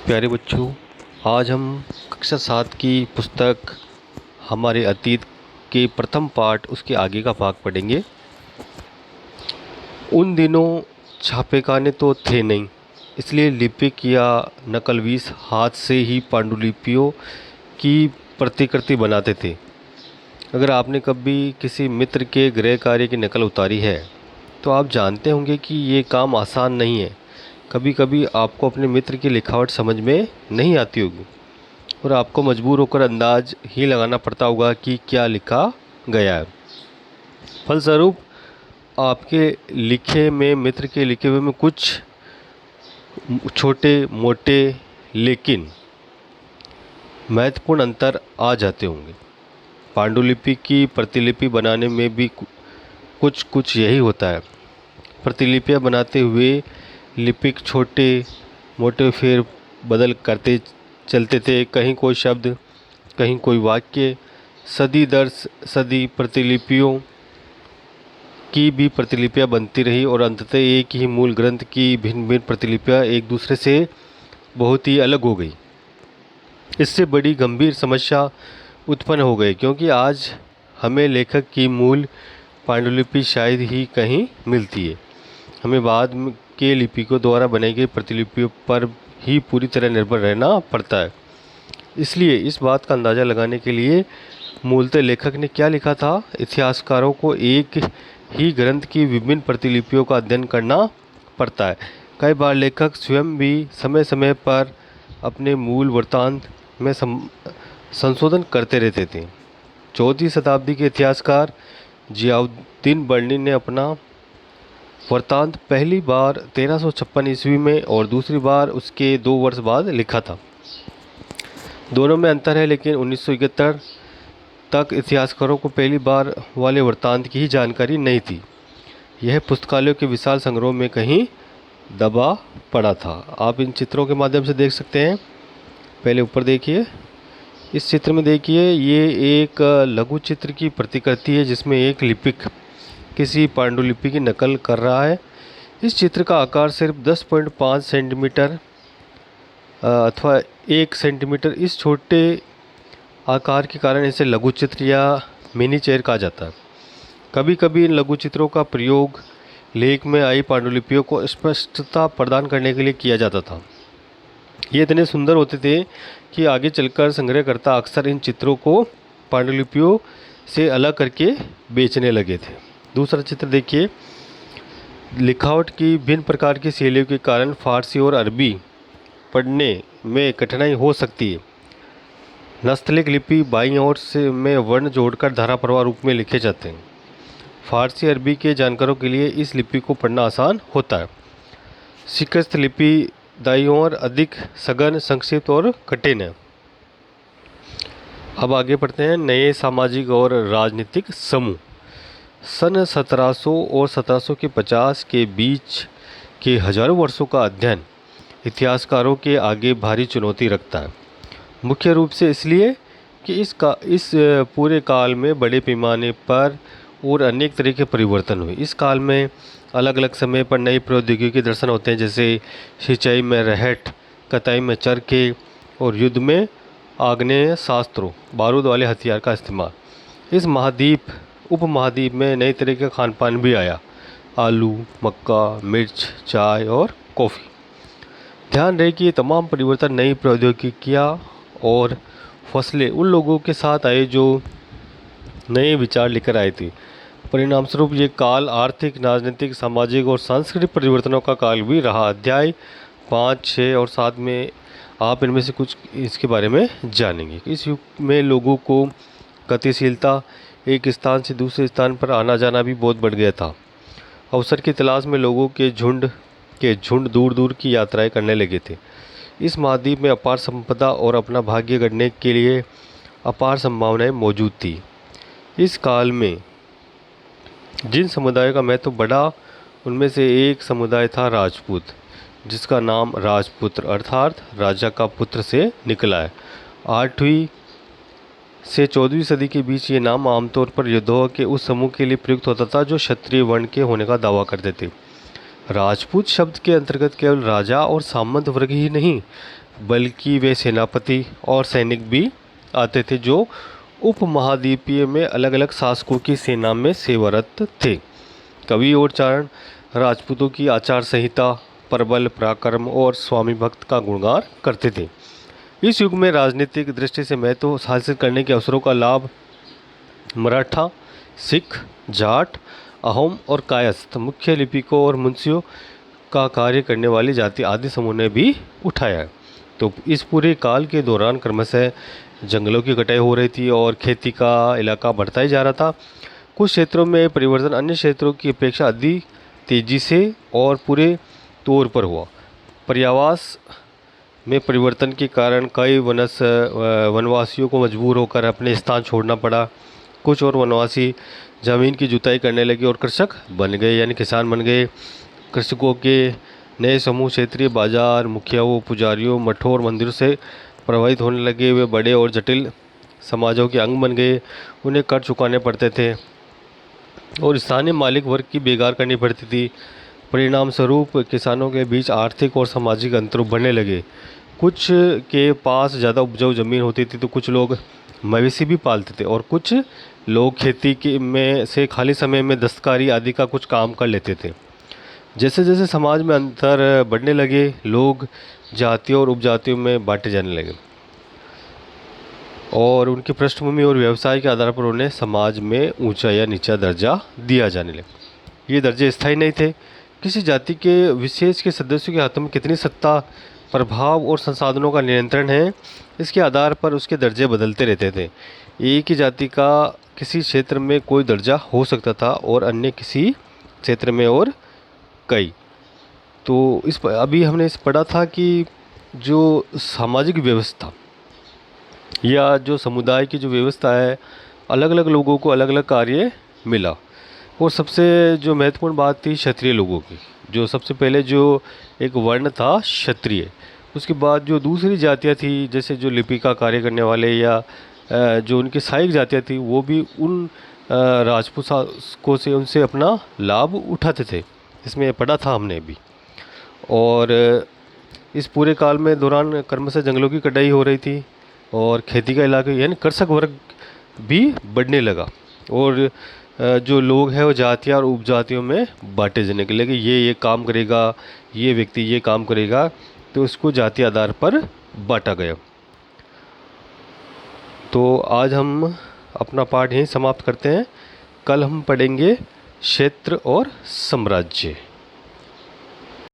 प्यारे बच्चों, आज हम कक्षा 7 की पुस्तक हमारे अतीत के प्रथम पाठ उसके आगे का भाग पढ़ेंगे। उन दिनों छापेखाने तो थे नहीं, इसलिए लिपिक या नकलवीस हाथ से ही पांडुलिपियों की प्रतिकृति बनाते थे। अगर आपने कभी किसी मित्र के गृह कार्य की नकल उतारी है तो आप जानते होंगे कि ये काम आसान नहीं है। कभी कभी आपको अपने मित्र की लिखावट समझ में नहीं आती होगी और आपको मजबूर होकर अंदाज ही लगाना पड़ता होगा कि क्या लिखा गया है। फलस्वरूप आपके लिखे में मित्र के लिखे हुए में कुछ छोटे मोटे लेकिन महत्वपूर्ण अंतर आ जाते होंगे। पांडुलिपि की प्रतिलिपि बनाने में भी कुछ यही होता है। प्रतिलिपियाँ बनाते हुए लिपिक छोटे मोटे फेर बदल करते चलते थे। कहीं कोई शब्द, कहीं कोई वाक्य। सदी दर सदी प्रतिलिपियों की भी प्रतिलिपियाँ बनती रही और अंततः एक ही मूल ग्रंथ की भिन्न भिन्न प्रतिलिपियाँ एक दूसरे से बहुत ही अलग हो गई। इससे बड़ी गंभीर समस्या उत्पन्न हो गई, क्योंकि आज हमें लेखक की मूल पांडुलिपि शायद ही कहीं मिलती है। हमें बाद के लिपिकों द्वारा बनाई गई प्रतिलिपियों पर ही पूरी तरह निर्भर रहना पड़ता है। इसलिए इस बात का अंदाज़ा लगाने के लिए मूलतः लेखक ने क्या लिखा था, इतिहासकारों को एक ही ग्रंथ की विभिन्न प्रतिलिपियों का अध्ययन करना पड़ता है। कई बार लेखक स्वयं भी समय समय पर अपने मूल वृत्तांत में संशोधन करते रहते थे। 14वीं शताब्दी के इतिहासकार जियाउद्दीन बर्नी ने अपना वृत्तांत पहली बार 1356 ईस्वी में और दूसरी बार उसके 2 वर्ष बाद लिखा था। दोनों में अंतर है, लेकिन 1971 तक इतिहासकारों को पहली बार वाले वृत्तांत की ही जानकारी नहीं थी। यह पुस्तकालयों के विशाल संग्रह में कहीं दबा पड़ा था। आप इन चित्रों के माध्यम से देख सकते हैं। पहले ऊपर देखिए, इस चित्र में देखिए, ये एक लघु चित्र की प्रतिकृति है जिसमें एक लिपिक किसी पांडुलिपि की नकल कर रहा है। इस चित्र का आकार सिर्फ 10.5 सेंटीमीटर अथवा 1 सेंटीमीटर। इस छोटे आकार के कारण इसे लघु चित्र या मिनीचेयर कहा जाता है। कभी कभी इन लघु चित्रों का प्रयोग लेख में आई पांडुलिपियों को स्पष्टता प्रदान करने के लिए किया जाता था। ये इतने सुंदर होते थे कि आगे चलकर संग्रहकर्ता अक्सर इन चित्रों को पांडुलिपियों से अलग करके बेचने लगे थे। दूसरा चित्र देखिए, लिखावट की भिन्न प्रकार की शैलियों के कारण फारसी और अरबी पढ़ने में कठिनाई हो सकती है। नस्तलीक लिपि बाईं ओर से में वर्ण जोड़कर धारा प्रवाह रूप में लिखे जाते हैं। फारसी अरबी के जानकारों के लिए इस लिपि को पढ़ना आसान होता है। शिकस्त लिपि दाईं ओर अधिक सघन, संक्षिप्त और कठिन है। अब आगे पढ़ते हैं। नए सामाजिक और राजनीतिक समूह। सन 1700 और 1750 के बीच के हजारों वर्षों का अध्ययन इतिहासकारों के आगे भारी चुनौती रखता है। मुख्य रूप से इसलिए कि इस पूरे काल में बड़े पैमाने पर और अनेक तरह के परिवर्तन हुए। इस काल में अलग अलग समय पर नई प्रौद्योगिकी के दर्शन होते हैं, जैसे सिंचाई में रहट, कताई में चरखे और युद्ध में आग्नेय शास्त्रों, बारूद वाले हथियार का इस्तेमाल। इस उपमहाद्वीप में नई तरह का खान पान भी आया। आलू, मक्का, मिर्च, चाय और कॉफ़ी। ध्यान रहे कि ये तमाम परिवर्तन नई प्रौद्योगिकियाँ और फसलें उन लोगों के साथ आए जो नए विचार लेकर आए थे। परिणामस्वरूप ये काल आर्थिक, राजनीतिक, सामाजिक और सांस्कृतिक परिवर्तनों का काल भी रहा। अध्याय 5, 6 और 7 में आप इनमें से कुछ इसके बारे में जानेंगे। इस युग में लोगों को गतिशीलता, एक स्थान से दूसरे स्थान पर आना जाना भी बहुत बढ़ गया था। अवसर की तलाश में लोगों के झुंड दूर दूर की यात्राएं करने लगे थे। इस महाद्वीप में अपार संपदा और अपना भाग्य गढ़ने के लिए अपार संभावनाएं मौजूद थी। इस काल में जिन समुदायों का महत्व बढ़ा उनमें से एक समुदाय था राजपूत, जिसका नाम राजपुत्र अर्थात राजा का पुत्र से निकला है। 8वीं से 14वीं सदी के बीच ये नाम आमतौर पर योद्धाओं के उस समूह के लिए प्रयुक्त होता था जो क्षत्रिय वर्ण के होने का दावा करते थे। राजपूत शब्द के अंतर्गत केवल राजा और सामंत वर्ग ही नहीं, बल्कि वे सेनापति और सैनिक भी आते थे जो उपमहाद्वीपीय में अलग अलग शासकों की सेना में सेवारत थे। कवि और चारण राजपूतों की आचार संहिता, प्रबल पराक्रम और स्वामी भक्त का गुणगान करते थे। इस युग में राजनीतिक दृष्टि से महत्व हासिल करने के अवसरों का लाभ मराठा, सिख, जाट, अहोम और कायस्थ मुख्य लिपिकों और मुंशियों का कार्य करने वाली जाति आदि समूह ने भी उठाया है। तो इस पूरे काल के दौरान क्रमशः जंगलों की कटाई हो रही थी और खेती का इलाका बढ़ता ही जा रहा था। कुछ क्षेत्रों में परिवर्तन अन्य क्षेत्रों की अपेक्षा अधिक तेजी से और पूरे तौर पर हुआ। पर्यावास में परिवर्तन के कारण कई वनवासियों को मजबूर होकर अपने स्थान छोड़ना पड़ा। कुछ और वनवासी ज़मीन की जुताई करने लगे और कृषक बन गए, यानी किसान बन गए। कृषकों के नए समूह क्षेत्रीय बाजार, मुखियाओं, पुजारियों, मठों और मंदिरों से प्रभावित होने लगे। वे बड़े और जटिल समाजों के अंग बन गए। उन्हें कर चुकाने पड़ते थे और स्थानीय मालिक वर्ग की बेगार करनी पड़ती थी। परिणाम स्वरूप किसानों के बीच आर्थिक और सामाजिक अंतर बढ़ने लगे। कुछ के पास ज़्यादा उपजाऊ ज़मीन होती थी तो कुछ लोग मवेशी भी पालते थे और कुछ लोग खेती के में से खाली समय में दस्तकारी आदि का कुछ काम कर लेते थे। जैसे जैसे समाज में अंतर बढ़ने लगे, लोग जातियों और उपजातियों में बांटे जाने लगे और उनकी पृष्ठभूमि और व्यवसाय के आधार पर उन्हें समाज में ऊंचा या नीचा दर्जा दिया जाने लगा। ये दर्जे स्थायी नहीं थे। किसी जाति के विशेष के सदस्यों के हाथों में कितनी सत्ता, प्रभाव और संसाधनों का नियंत्रण है, इसके आधार पर उसके दर्जे बदलते रहते थे। एक ही जाति का किसी क्षेत्र में कोई दर्जा हो सकता था और अन्य किसी क्षेत्र में और कई। तो अभी हमने पढ़ा था कि जो सामाजिक व्यवस्था या जो समुदाय की जो व्यवस्था है, अलग अलग लोगों को अलग अलग कार्य मिला और सबसे जो महत्वपूर्ण बात थी क्षत्रिय लोगों की। जो सबसे पहले जो एक वर्ण था क्षत्रिय, उसके बाद जो दूसरी जातियां थी जैसे जो लिपि का कार्य करने वाले या जो उनकी सहायक जातियां थी वो भी उन राजपूत शासकों से उनसे अपना लाभ उठाते थे। इसमें पढ़ा था हमने भी। और इस पूरे काल में दौरान क्रमशः जंगलों की कटाई हो रही थी और खेती का इलाका यानी कृषक वर्ग भी बढ़ने लगा और जो लोग हैं वो जातियाँ और उपजातियों में बांटे जाने के लिए कि ये काम करेगा, ये व्यक्ति ये काम करेगा, तो इसको जाति आधार पर बांटा गया। तो आज हम अपना पाठ यहीं समाप्त करते हैं। कल हम पढ़ेंगे क्षेत्र और साम्राज्य।